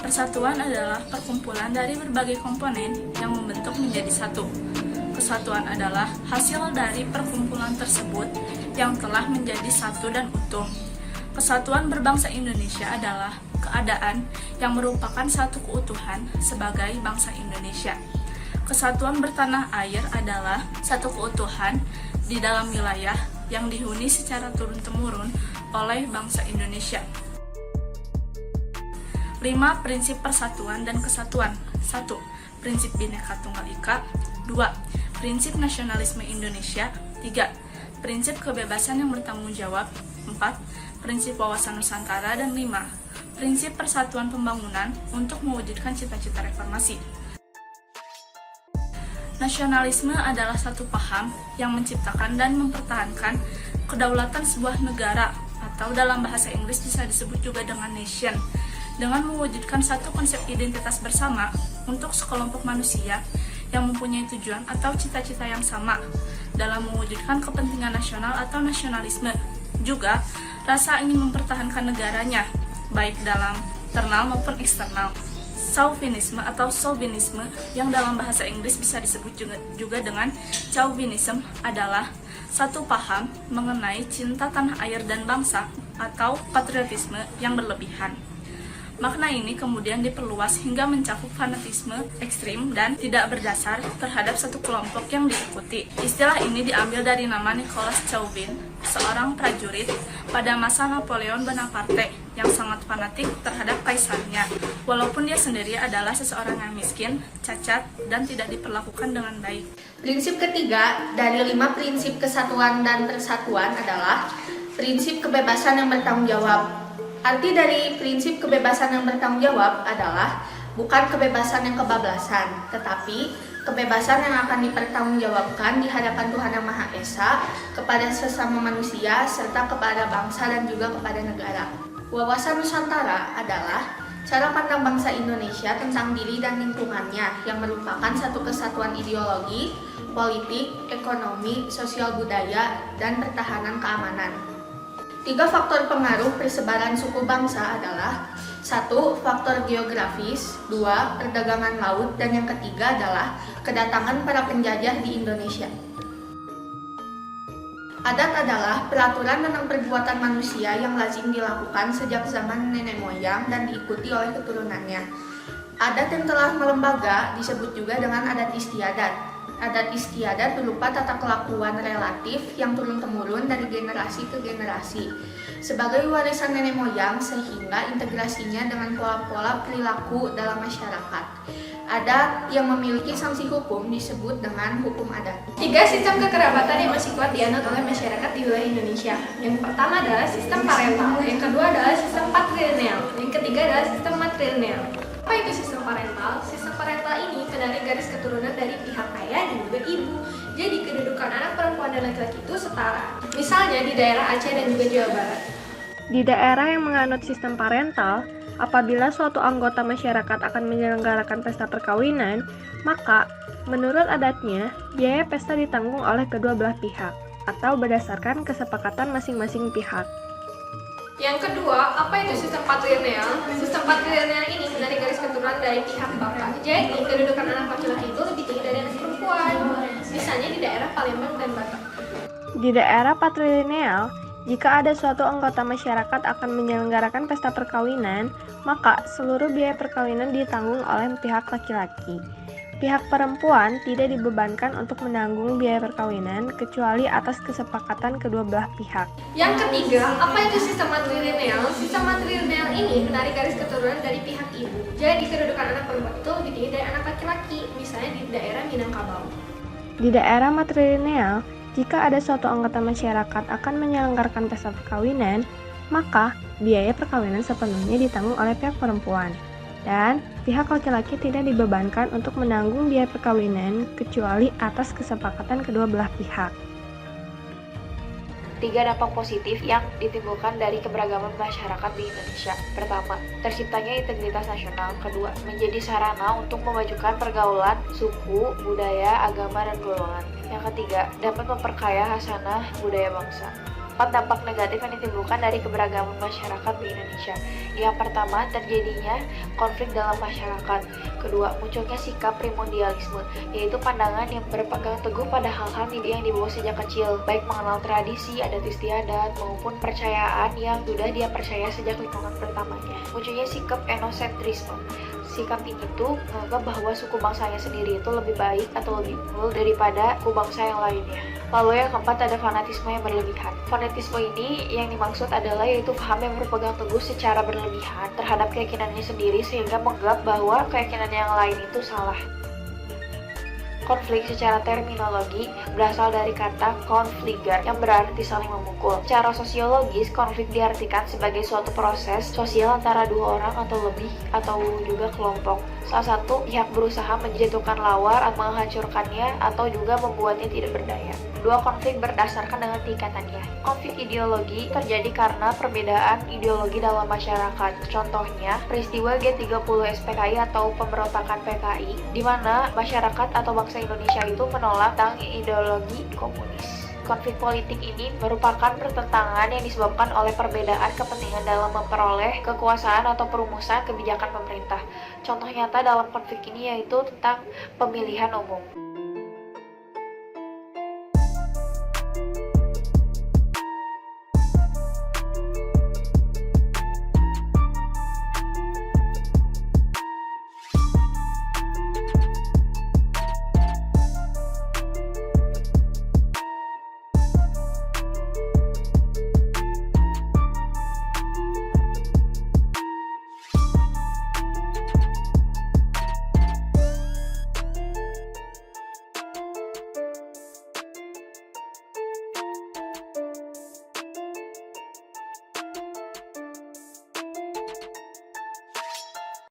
Persatuan adalah perkumpulan dari berbagai komponen yang membentuk menjadi satu. Kesatuan adalah hasil dari perkumpulan tersebut yang telah menjadi satu dan utuh. Kesatuan berbangsa Indonesia adalah keadaan yang merupakan satu keutuhan sebagai bangsa Indonesia. Kesatuan bertanah air adalah satu keutuhan di dalam wilayah yang dihuni secara turun-temurun oleh bangsa Indonesia. 5 prinsip persatuan dan kesatuan. 1. Prinsip Bhinneka Tunggal Ika. 2. Prinsip nasionalisme Indonesia. 3. Prinsip kebebasan yang bertanggung jawab. 4. Prinsip wawasan Nusantara. Dan 5. Prinsip persatuan pembangunan untuk mewujudkan cita-cita reformasi. Nasionalisme adalah satu paham yang menciptakan dan mempertahankan kedaulatan sebuah negara, atau dalam bahasa Inggris bisa disebut juga dengan nation, dengan mewujudkan satu konsep identitas bersama untuk sekelompok manusia yang mempunyai tujuan atau cita-cita yang sama dalam mewujudkan kepentingan nasional atau nasionalisme. Juga, rasa ingin mempertahankan negaranya, baik dalam internal maupun eksternal. Chauvinisme atau chauvinisme yang dalam bahasa Inggris bisa disebut juga dengan chauvinism adalah satu paham mengenai cinta tanah air dan bangsa atau patriotisme yang berlebihan. Makna ini kemudian diperluas hingga mencakup fanatisme ekstrim dan tidak berdasar terhadap satu kelompok yang diikuti. Istilah ini diambil dari nama Nicholas Chauvin, seorang prajurit pada masa Napoleon Bonaparte yang sangat fanatik terhadap kaisarnya, walaupun dia sendiri adalah seseorang yang miskin, cacat, dan tidak diperlakukan dengan baik. Prinsip ketiga dari 5 prinsip kesatuan dan persatuan adalah prinsip kebebasan yang bertanggung jawab. Arti dari prinsip kebebasan yang bertanggung jawab adalah bukan kebebasan yang kebablasan, tetapi kebebasan yang akan dipertanggungjawabkan di hadapan Tuhan Yang Maha Esa kepada sesama manusia serta kepada bangsa dan juga kepada negara. Wawasan Nusantara adalah cara pandang bangsa Indonesia tentang diri dan lingkungannya yang merupakan satu kesatuan ideologi, politik, ekonomi, sosial budaya, dan pertahanan keamanan. 3 faktor pengaruh persebaran suku bangsa adalah 1. Faktor geografis, 2. Perdagangan laut, dan yang ketiga adalah kedatangan para penjajah di Indonesia. Adat adalah peraturan tentang perbuatan manusia yang lazim dilakukan sejak zaman nenek moyang dan diikuti oleh keturunannya. Adat yang telah melembaga disebut juga dengan adat istiadat. Adat istiadat berupa tata kelakuan relatif yang turun-temurun dari generasi ke generasi sebagai warisan nenek moyang sehingga integrasinya dengan pola-pola perilaku dalam masyarakat. Adat yang memiliki sanksi hukum disebut dengan hukum adat. 3 sistem kekerabatan yang masih kuat dianut oleh masyarakat di wilayah Indonesia. Yang pertama adalah sistem parental, yang kedua adalah sistem patrilineal, yang ketiga adalah sistem matrilineal. Apa itu sistem parental? Sistem parental ini menarik garis keturunan dari pihak ayah dan juga ibu. Jadi kedudukan anak perempuan dan laki-laki itu setara. Misalnya di daerah Aceh dan juga Jawa Barat. Di daerah yang menganut sistem parental, apabila suatu anggota masyarakat akan menyelenggarakan pesta perkawinan, maka menurut adatnya, biaya pesta ditanggung oleh kedua belah pihak atau berdasarkan kesepakatan masing-masing pihak. Yang kedua, apa itu sistem patrilineal? Sistem patrilineal ini menarik garis keturunan dari pihak bapak. Jadi, kedudukan anak laki-laki itu lebih tinggi dari anak perempuan. Misalnya di daerah Palembang dan Batak. Di daerah patrilineal, jika ada suatu anggota masyarakat akan menyelenggarakan pesta perkawinan, maka seluruh biaya perkawinan ditanggung oleh pihak laki-laki. Pihak perempuan tidak dibebankan untuk menanggung biaya perkawinan kecuali atas kesepakatan kedua belah pihak. Yang ketiga, apa itu sistem matrilineal? Sistem matrilineal ini menarik garis keturunan dari pihak ibu. Jadi kedudukan anak perempuan itu lebih tinggi dari anak laki-laki, misalnya di daerah Minangkabau. Di daerah matrilineal, jika ada suatu anggota masyarakat akan menyelenggarakan pesta perkawinan, maka biaya perkawinan sepenuhnya ditanggung oleh pihak perempuan. Dan pihak laki-laki tidak dibebankan untuk menanggung biaya perkawinan kecuali atas kesepakatan kedua belah pihak. 3 dampak positif yang ditimbulkan dari keberagaman masyarakat di Indonesia. Pertama, terciptanya integritas nasional. Kedua, menjadi sarana untuk memajukan pergaulan, suku, budaya, agama, dan golongan. Yang ketiga, dapat memperkaya hasanah budaya bangsa. 4 dampak negatif yang ditimbulkan dari keberagaman masyarakat di Indonesia. Yang pertama, terjadinya konflik dalam masyarakat. Kedua, munculnya sikap primordialisme, yaitu pandangan yang berpegang teguh pada hal-hal yang dibawa sejak kecil, baik mengenal tradisi, adat istiadat, maupun percayaan yang sudah dia percaya sejak lingkungan pertamanya. Munculnya sikap etnosentrisme. Sikap ini tuh menganggap bahwa suku bangsanya sendiri itu lebih baik atau lebih unggul daripada suku bangsa yang lainnya. Lalu yang keempat ada fanatisme yang berlebihan. Fanatisme ini yang dimaksud adalah yaitu paham yang berpegang teguh secara berlebihan terhadap keyakinannya sendiri sehingga menganggap bahwa keyakinan yang lain itu salah. Konflik secara terminologi berasal dari kata konfliger yang berarti saling memukul. Secara sosiologis, konflik diartikan sebagai suatu proses sosial antara dua orang atau lebih atau juga kelompok. Salah satu pihak berusaha menjatuhkan lawan atau menghancurkannya atau juga membuatnya tidak berdaya. Dua konflik berdasarkan dengan tingkatannya. Konflik ideologi terjadi karena perbedaan ideologi dalam masyarakat. Contohnya, peristiwa G30 SPKI atau pemberontakan PKI, di mana masyarakat atau bangsa Indonesia itu menolak tentang ideologi komunis. Konflik politik ini merupakan pertentangan yang disebabkan oleh perbedaan kepentingan dalam memperoleh kekuasaan atau perumusan kebijakan pemerintah. Contoh nyata dalam konflik ini yaitu tentang pemilihan umum.